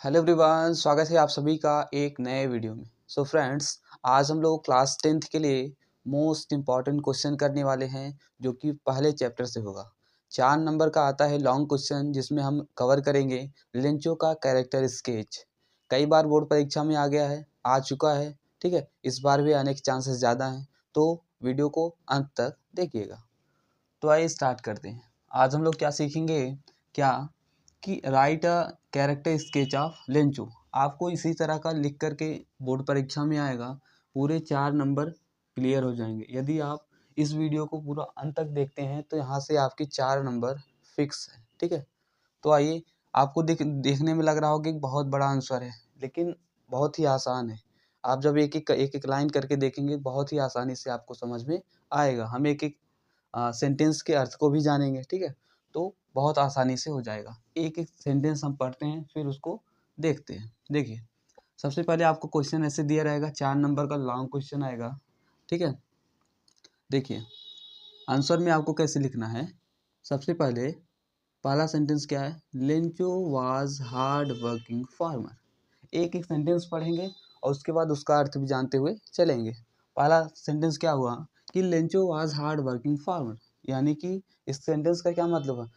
Hello everyone, स्वागत है आप सभी का एक नए वीडियो में। सो फ्रेंड्स, आज हम लोग क्लास 10th के लिए मोस्ट इम्पॉर्टेंट क्वेश्चन करने वाले हैं, जो कि पहले चैप्टर से होगा। 4 नंबर का आता है लॉन्ग क्वेश्चन, जिसमें हम कवर करेंगे लेंचो का कैरेक्टर स्केच। कई बार बोर्ड परीक्षा में आ गया है, आ चुका है, ठीक है। इस बार भी आने के चांसेस ज़्यादा हैं, तो वीडियो को अंत तक देखिएगा। तो आइए स्टार्ट करते हैं। आज हम लोग क्या सीखेंगे, क्या कि right a character sketch of Lencho. आपको इसी तरह का लिख करके बोर्ड परीक्षा में आएगा, पूरे 4 नंबर क्लियर हो जाएंगे। यदि आप इस वीडियो को पूरा अंत तक देखते हैं तो यहाँ से आपके 4 नंबर फिक्स है, ठीक है। तो आइए, आपको देखने में लग रहा होगा कि बहुत बड़ा आंसर है, लेकिन बहुत ही आसान है। आप जब एक एक लाइन करके देखेंगे, बहुत ही आसानी से आपको समझ में आएगा। हम एक एक सेंटेंस के अर्थ को भी जानेंगे, ठीक है। तो बहुत आसानी से हो जाएगा। एक एक सेंटेंस हम पढ़ते हैं, फिर उसको देखते हैं। देखिए, सबसे पहले आपको क्वेश्चन ऐसे दिया रहेगा, 4 नंबर का लॉन्ग क्वेश्चन आएगा, ठीक है। देखिए, आंसर में आपको कैसे लिखना है। सबसे पहले पहला सेंटेंस क्या है, Lencho was hard working farmer. एक एक सेंटेंस पढ़ेंगे और उसके बाद उसका अर्थ भी जानते हुए चलेंगे। पहला सेंटेंस क्या हुआ कि Lencho was hard working farmer, यानी कि इस सेंटेंस का क्या मतलब है।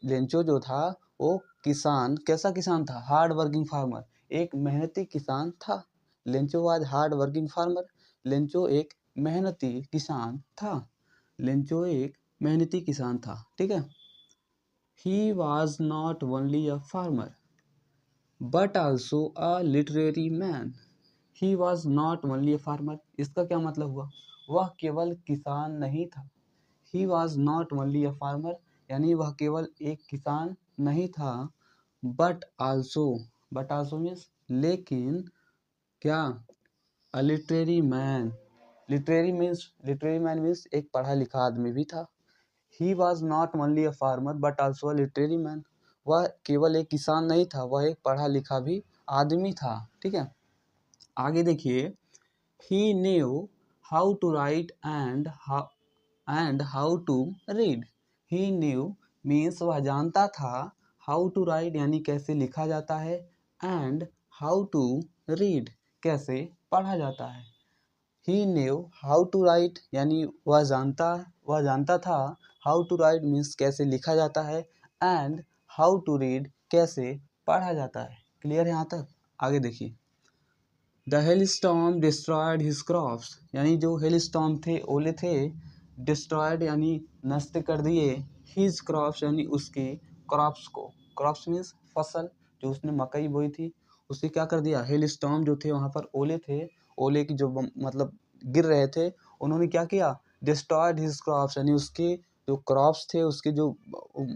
लेंचो जो था वो किसान, कैसा किसान था, हार्ड वर्किंग फार्मर, एक मेहनती किसान था। Lencho was hard working farmer, Lencho एक मेहनती किसान था। लेंचो एक मेहनती किसान था, ठीक है। He was not only a farmer but also a literary man. He was not only a farmer, इसका क्या मतलब हुआ, वह केवल किसान नहीं था। He was not only a farmer, यानी वह केवल एक किसान नहीं था। बट आल्सो मीन्स लेकिन, क्या, अ लिटरेरी मैन मीन्स एक पढ़ा लिखा आदमी भी था। He was not only a farmer but also a literary man, वह केवल एक किसान नहीं था, वह एक पढ़ा लिखा भी आदमी था, ठीक है। आगे देखिए, he knew how to write and how to read. He knew means वह जानता था, how to write यानी कैसे लिखा जाता है, and how to read कैसे पढ़ा जाता है। He knew how to write यानी वह जानता था, how to write means कैसे लिखा जाता है, and how to read कैसे पढ़ा जाता है। क्लियर है यहाँ तक। आगे देखिए, the hell storm destroyed his crops, यानी जो हेल स्टॉर्म थे, ओले थे, डिस्ट्रॉयड यानी नष्ट कर दिए, हिज क्रॉप्स यानी उसके क्रॉप्स को। क्रॉप्स मीन्स फसल, जो उसने मकई बोई थी उसे क्या कर दिया, हेल स्टॉर्म जो थे वहाँ पर ओले थे, ओले की जो मतलब गिर रहे थे, उन्होंने क्या किया, डिस्ट्रॉयड हिज क्रॉप्स यानी उसके जो क्रॉप्स थे, उसके जो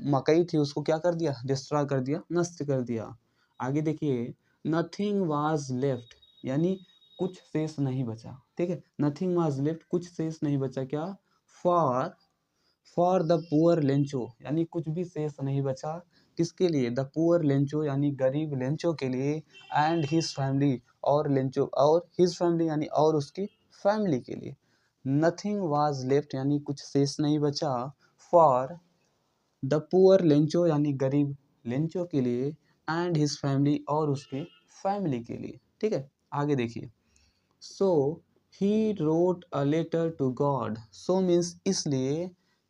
मकई थी उसको क्या कर दिया, डिस्ट्रॉय कर दिया, नष्ट कर दिया। आगे देखिए, नथिंग वाज लेफ्ट यानी कुछ शेष नहीं बचा, ठीक है। नथिंग वाज लेफ्ट, कुछ शेष नहीं बचा, क्या, फॉर द पुअर लेंचो यानी कुछ भी शेष नहीं बचा, किसके लिए, द पुअर लेंचो यानी गरीब लेंचो के लिए, एंड हिज फैमिली और लेंचो और हिज फैमिली यानी और उसकी फैमिली के लिए। नथिंग वाज लेफ्ट यानी कुछ शेष नहीं बचा, फॉर द पुअर लेंचो यानी गरीब लेंचो के लिए, एंड हिज फैमिली और उसके फैमिली के लिए, ठीक है। आगे देखिए, so he wrote a letter to God. So means इसलिए,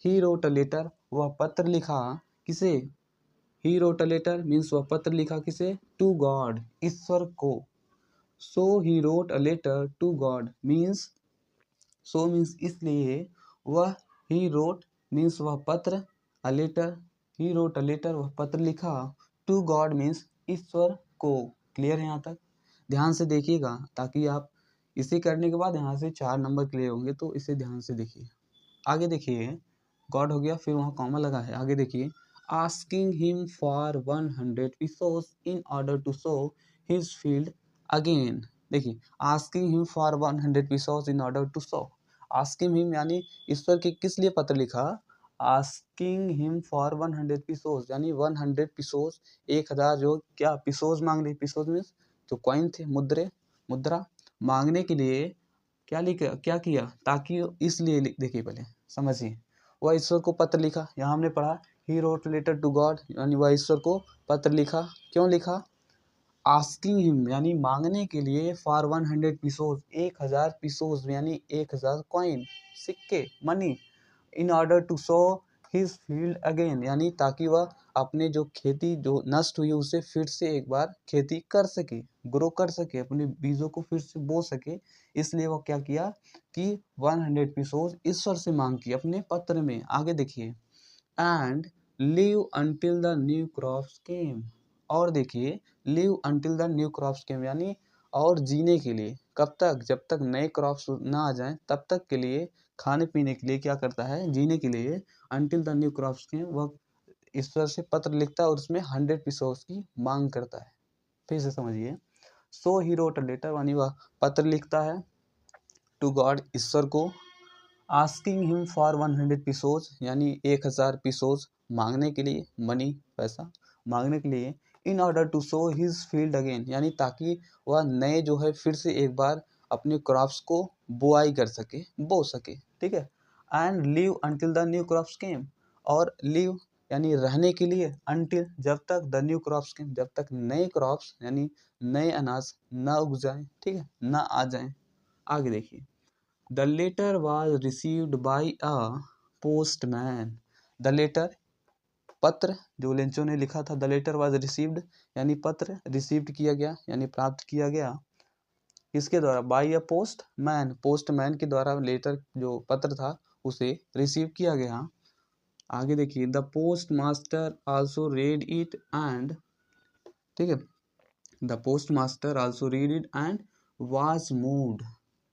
ही रोट अ लेटर वह पत्र लिखा, किसे, he wrote a letter means वह पत्र लिखा किसे, टू गॉड ईश्वर को। So he wrote a letter to God means, so means इसलिए, वह, ही रोट मीन्स वह पत्र, a letter he wrote a letter वह पत्र लिखा, टू गॉड मीन्स ईश्वर को। क्लियर है यहाँ तक। ध्यान से देखिएगा, ताकि आप इसे करने के बाद यहाँ से 4 नंबर क्लियर होंगे, तो इसे ध्यान से देखिए। आगे देखिए, गॉड हो गया, फिर वहाँ कॉमा लगा है। आगे देखिए, asking him for 100 pesos in order to show his field again. देखिए, asking him for 100 pesos in order to show, asking him यानी ईश्वर के किस लिए पत्र लिखा, आस्किंग हिम फॉर 100 pesos यानी 100 pesos, 1000 जो क्या पिसोज मांग रही, पिसोज मीन्स जो कॉइन थे, मुद्रा मांगने के लिए क्या किया, ताकि इसलिए देखिए, पहले समझिए, वह ईश्वर को पत्र लिखा। यहाँ हमने पढ़ा, he wrote letter to God यानी वह ईश्वर को पत्र लिखा, क्यों लिखा, आस्किंग हिम यानी मांगने के लिए फॉर 100 पीसोज 1000 पीसोज यानी 1000 कॉइन सिक्के money in order to sow his field again यानी ताकि वह अपने जो खेती जो नष्ट हुई उसे फिर से एक बार खेती कर सके, ग्रो कर सके, अपने बीजों को फिर से बो सके। इसलिए वह क्या किया कि 100 पीसोज ईश्वर से मांग की अपने पत्र में। आगे देखिए, and live until the new crops came, और देखिए live until the new crops came यानी और जीने के लिए, कब तक, जब तक नए क्रॉप्स ना आ जाएं तब तक के लिए, खाने पीने के लिए क्या करता है, जीने के लिए अंटिल द न्यू क्रॉप्स केम वह ईश्वर से पत्र लिखता है और उसमें 100 पीसोस की मांग करता है। फिर से समझिए, सो ही रोट अ लेटर यानी वह पत्र लिखता है टू गॉड ईश्वर को, आस्किंग हिम फॉर 100 पीसोज यानी 1000 पीसोज मांगने के लिए, मनी पैसा मांगने के लिए, in order to sow his field again यानी ताकि वह नए जो है फिर से एक बार अपने क्रॉप्स को बुआई कर सके, बो सके, ठीक है। And live until the new crops came, और लिव यानी रहने के लिए, अंटिल जब तक, द न्यू क्रॉप्स केम जब तक नए क्रॉप्स यानी नए अनाज न उग जाए, ठीक है, न आ जाए। आगे देखिए, the letter was received by a postman. The letter पत्र जो लेंचो ने लिखा था, द लेटर was received यानी पत्र रिसीव्ड किया गया यानी प्राप्त किया गया, किसके द्वारा, बाई अ पोस्टमैन, पोस्टमैन के द्वारा लेटर जो पत्र था उसे रिसीव किया गया। आगे देखिए, the post master also read it and, ठीक है, the post master also read it and was moved,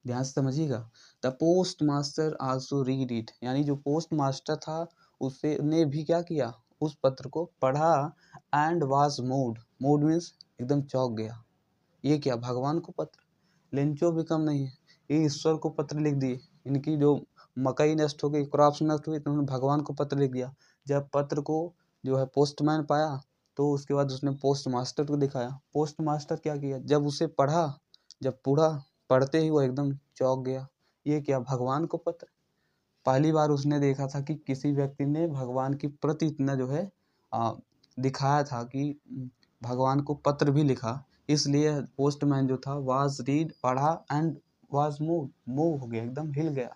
ध्यान से समझिएगा, the post master also read it यानी जो पोस्ट मास्टर था उसे ने भी क्या किया, उस पत्र को पढ़ा, and was moved, mood means एकदम चौंक गया। ये क्या, भगवान को पत्र, लेंचो भी कम नहीं है, ये ईश्वर को पत्र लिख दिए, इनकी जो मकई नष्ट हो गई, क्रॉप्स नष्ट हुई, तो उन्होंने भगवान को पत्र लिख दिया। जब पत्र को जो है पोस्टमैन पाया तो उसके बाद उसने पोस्ट मास्टर को दिखाया, पोस्ट मास्टर क्या किया, जब उसे पढ़ा, जब पूरा पढ़ते ही वो एकदम चौंक गया, ये क्या, भगवान को पत्र। पहली बार उसने देखा था कि किसी व्यक्ति ने भगवान की प्रति इतना जो है दिखाया था कि भगवान को पत्र भी लिखा, इसलिए पोस्टमैन जो था वाज रीड पढ़ा एंड वाज मूव हो गया, एकदम हिल गया।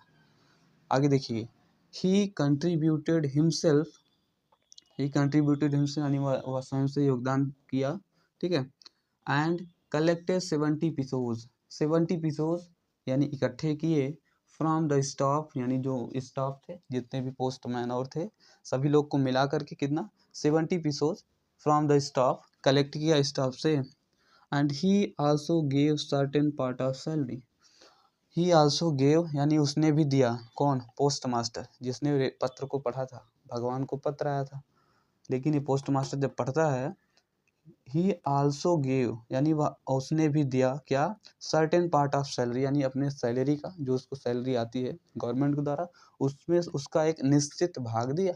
आगे देखिए, ही कंट्रीब्यूटेड हिमसेल्फ, ही कंट्रीब्यूटेड हिमसेल्फ यानी वह स्वयं से योगदान किया, ठीक है, एंड कलेक्टेड 70 पीसोज, 70 पीसोज यानी इकट्ठे किए, फ्रॉम द स्टाफ यानी जो स्टाफ थे, जितने भी पोस्टमैन और थे सभी लोग को मिला करके कितना, 70 pesos from the staff collect किया स्टाफ से। And he also gave certain part of salary, he also gave यानी उसने भी दिया, कौन, पोस्ट मास्टर जिसने पत्र को पढ़ा था, भगवान को पत्र आया था, लेकिन ये पोस्ट मास्टर जब पढ़ता है, ही आल्सो गेव यानी वह उसने भी दिया क्या, सर्टेन पार्ट ऑफ सैलरी यानी अपने सैलरी का, जो उसको सैलरी आती है गवर्नमेंट के द्वारा, उसमें उसका एक निश्चित भाग दिया।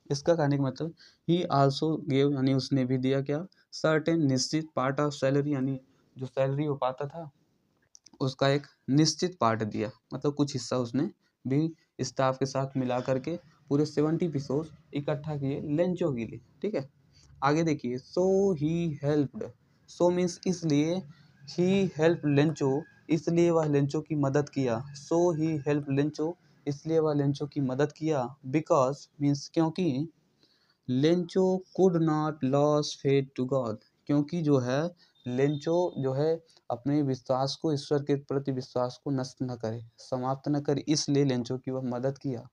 इसका कहने का मतलब, ही आल्सो गेव यानी उसने भी दिया क्या, सर्टेन निश्चित, पार्ट ऑफ सैलरी यानी जो सैलरी वो पाता था उसका एक निश्चित पार्ट दिया, मतलब कुछ हिस्सा उसने भी स्टाफ के साथ मिला करके पूरे 70 पीसोस इकट्ठा किए लेंचो के लिए, ठीक है। आगे देखिए, so he helped, so means इसलिए, ही हेल्प लेंचो इसलिए वह लेंचो की मदद किया, सो ही हेल्प लेंचो इसलिए वह लेंचो की मदद किया, बिकॉज मीन्स क्योंकि, Lencho could not lose faith to God क्योंकि जो है लेंचो जो है अपने विश्वास को, ईश्वर के प्रति विश्वास को नष्ट न करे, समाप्त न करे, इसलिए लेंचो की वह मदद किया,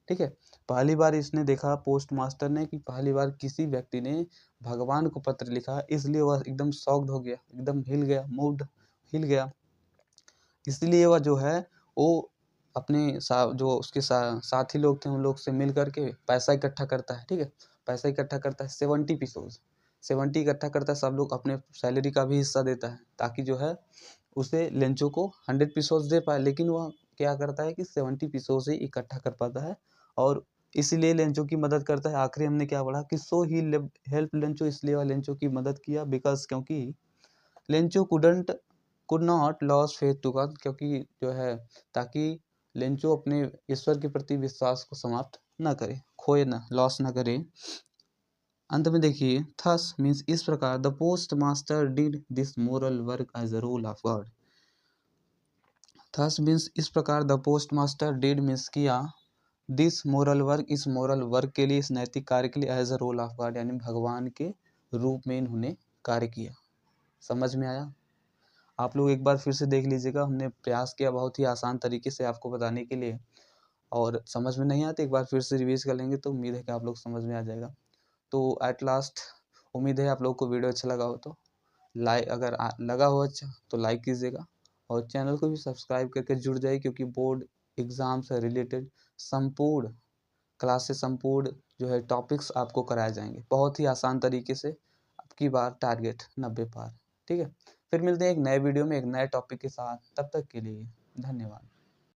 ठीक है। पहली बार इसने देखा पोस्ट मास्टर ने कि पहली बार किसी व्यक्ति ने भगवान को पत्र लिखा, इसलिए वह एकदम शॉक्ड हो गया, एकदम हिल गया, मूड हिल गया, इसलिए वह जो है वो अपने जो उसके साथी लोग थे उन लोग से मिल करके पैसा इकट्ठा करता है, ठीक है, पैसा इकट्ठा करता है 70 पीसोज, 70 इकट्ठा करता है, सब लोग अपने सैलरी का भी हिस्सा देता है ताकि जो है उसे लेंचो को 100 पीसोज दे पाए, लेकिन वह क्या करता है कि 70 पीसोज ही इकट्ठा कर पाता है और इसीलिए लेंचो की मदद करता है। आखिरी हमने क्या पढ़ा कि सो ही हेल्प लेंचो, इसलिए वह लेंचो की मदद किया, बिकॉज क्योंकि Lencho could not lose faith to God क्योंकि जो है ताकि लेंचो अपने ईश्वर के प्रति विश्वास को समाप्त न करे, खोए ना, लॉस ना करे। अंत में देखिए, थस मीन्स इस प्रकार, the postmaster did this moral work as a rule of God. Thus means इस प्रकार, the postmaster did means किया, दिस मोरल वर्क इस मोरल वर्क के लिए, इस नैतिक कार्य के लिए, as a rule of God यानी भगवान के रूप में इन्होंने कार्य किया। समझ में आया? आप लोग एक बार फिर से देख लीजिएगा, हमने प्रयास किया बहुत ही आसान तरीके से आपको बताने के लिए, और समझ में नहीं आते एक बार फिर से रिवीज कर लेंगे तो उम्मीद है कि आप लोग समझ में आ जाएगा। तो एट लास्ट उम्मीद है आप लोग को वीडियो अच्छा लगा हो, तो लाइक अगर लगा हो अच्छा तो लाइक कीजिएगा, और चैनल को भी सब्सक्राइब करके जुड़ जाइए, क्योंकि बोर्ड एग्ज़ाम से रिलेटेड संपूर्ण क्लासेस, संपूर्ण जो है टॉपिक्स आपको कराए जाएंगे बहुत ही आसान तरीके से। अब की बार टारगेट 90 पार। ठीक है, फिर मिलते हैं एक नए वीडियो में एक नए टॉपिक के साथ, तब तक के लिए धन्यवाद।